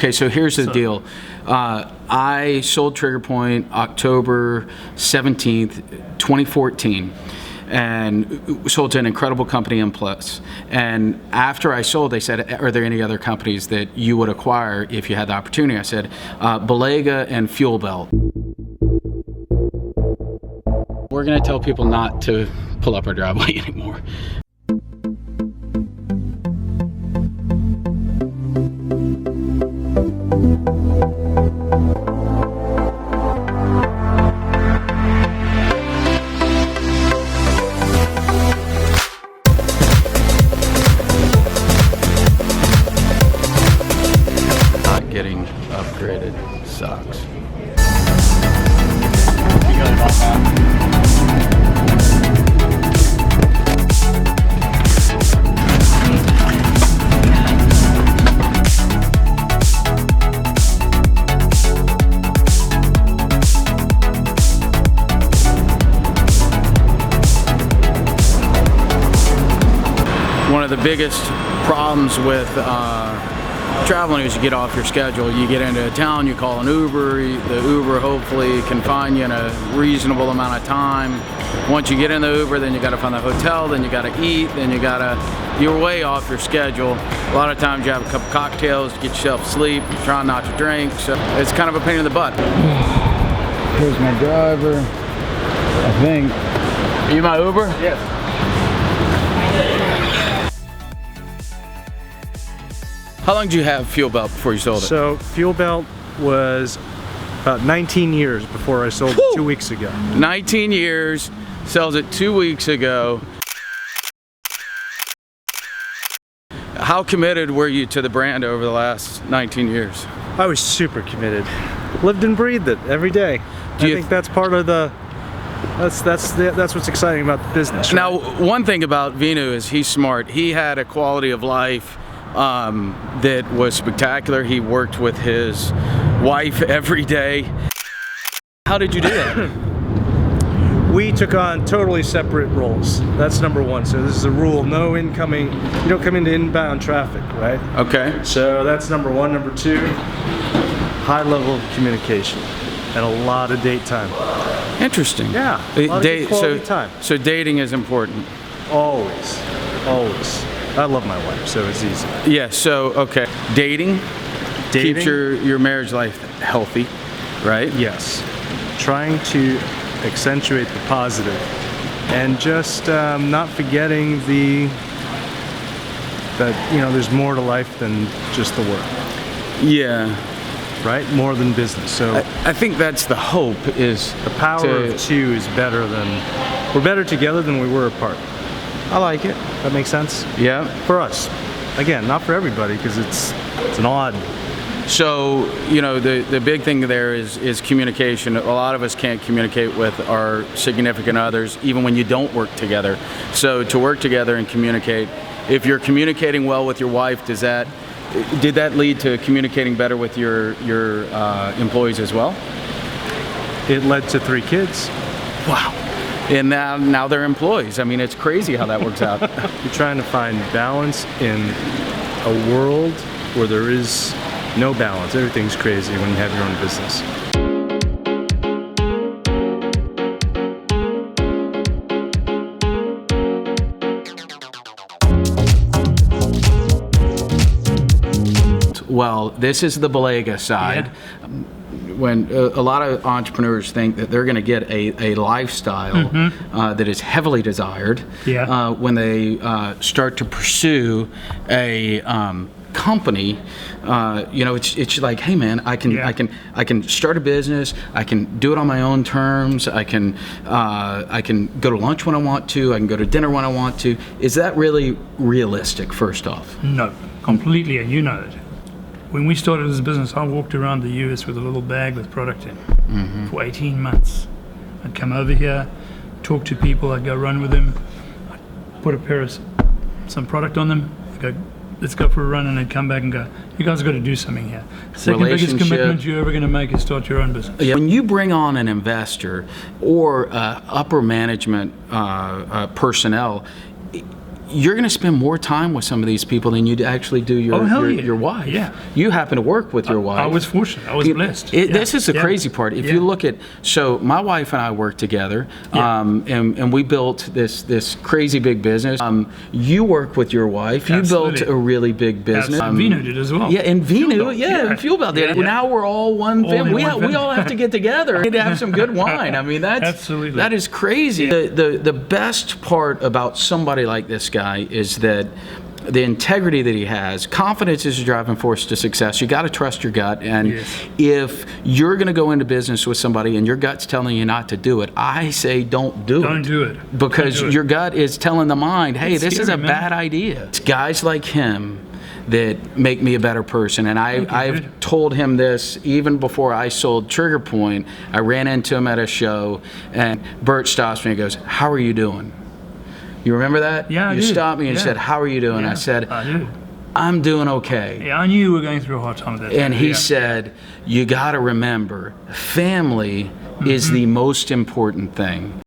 Okay, so here's the deal. I sold Trigger Point October 17th, 2014, and sold to an incredible company in Plus. And after I sold, they said, are there any other companies that you would acquire if you had the opportunity? I said, Belega and Fuel Belt. We're gonna tell people not to pull up our driveway anymore. Not getting upgraded sucks. You got it off now. One of the biggest problems with traveling is you get off your schedule. You get into a town, you call an Uber, the Uber hopefully can find you in a reasonable amount of time. Once you get in the Uber, then you gotta find the hotel, then you gotta eat, then you're way off your schedule. A lot of times you have a couple cocktails to get yourself sleep, trying not to drink, so it's kind of a pain in the butt. Here's my driver, I think. Are you my Uber? Yes. How long did you have Fuel Belt before you sold it? So Fuel Belt was about 19 years before I sold it 2 weeks ago. 19 years, sells it 2 weeks ago. How committed were you to the brand over the last 19 years? I was super committed. Lived and breathed it every day. I think that's part of the, that's what's exciting about the business. Right? Now, one thing about Vinu is he's smart. He had a quality of life that was spectacular. He worked with his wife every day. How did you do that? We took on totally separate roles. That's number one. So this is a rule, no incoming, you don't come into inbound traffic, right? Okay. So that's number one. Number two, high level of communication and a lot of date time. Interesting. Yeah, a lot of quality time. So dating is important. Always, always. I love my wife, so it's easy. Yeah, so, okay. Dating keeps your marriage life healthy, right? Yes. Trying to accentuate the positive and just not forgetting that, you know, there's more to life than just the work. Yeah. Right? More than business. So I think that's the hope, is the power of two is better than, we're better together than we were apart. I like it. That makes sense? Yeah. For us. Again, not for everybody, because it's an odd. So, you know, the big thing there is communication. A lot of us can't communicate with our significant others, even when you don't work together. So to work together and communicate, if you're communicating well with your wife, did that lead to communicating better with your employees as well? It led to 3 kids. Wow. And now they're employees. I mean, it's crazy how that works out. You're trying to find balance in a world where there is no balance. Everything's crazy when you have your own business. Well, this is the Belega side. Yeah. When a lot of entrepreneurs think that they're going to get a lifestyle that is heavily desired when they start to pursue a company, you know, it's like, hey man, I can start a business, I can do it on my own terms, I can go to lunch when I want to, I can go to dinner when I want to. Is that really realistic, first off? No, completely, and you know it. When we started this business, I walked around the US with a little bag with product in for 18 months. I'd come over here, talk to people, I'd go run with them, I'd put a pair of some product on them, I'd go, let's go for a run, and I'd come back and go, you guys have got to do something here. Second biggest commitment you're ever going to make is start your own business. Yeah. When you bring on an investor or upper management personnel, you're going to spend more time with some of these people than you actually do your wife. Yeah. You happen to work with your wife. I was fortunate. I was blessed. This is the crazy part. If you look at, so my wife and I work together, and we built this crazy big business. You work with your wife. Absolutely. You built a really big business. Vinu did as well. Yeah, and Vinu, and Fuel Belt did. Yeah. Now we're all one family. We all have to get together. We need to have some good wine. I mean, Absolutely. that is crazy. The best part about somebody like this guy is that the integrity that he has, confidence is a driving force to success. You got to trust your gut. And if you're going to go into business with somebody and your gut's telling you not to do it, I say don't do it. Don't do it. Because your gut is telling the mind, hey, this is a bad idea. It's guys like him that make me a better person. And I've told him this even before I sold Trigger Point. I ran into him at a show, and Bert stops me and goes, how are you doing? You remember that? Yeah, I You do. stopped me and said, how are you doing? Yeah, I said, I do. I'm doing okay. Yeah, I knew you were going through a hard time at that time. And he said, you got to remember, family is the most important thing.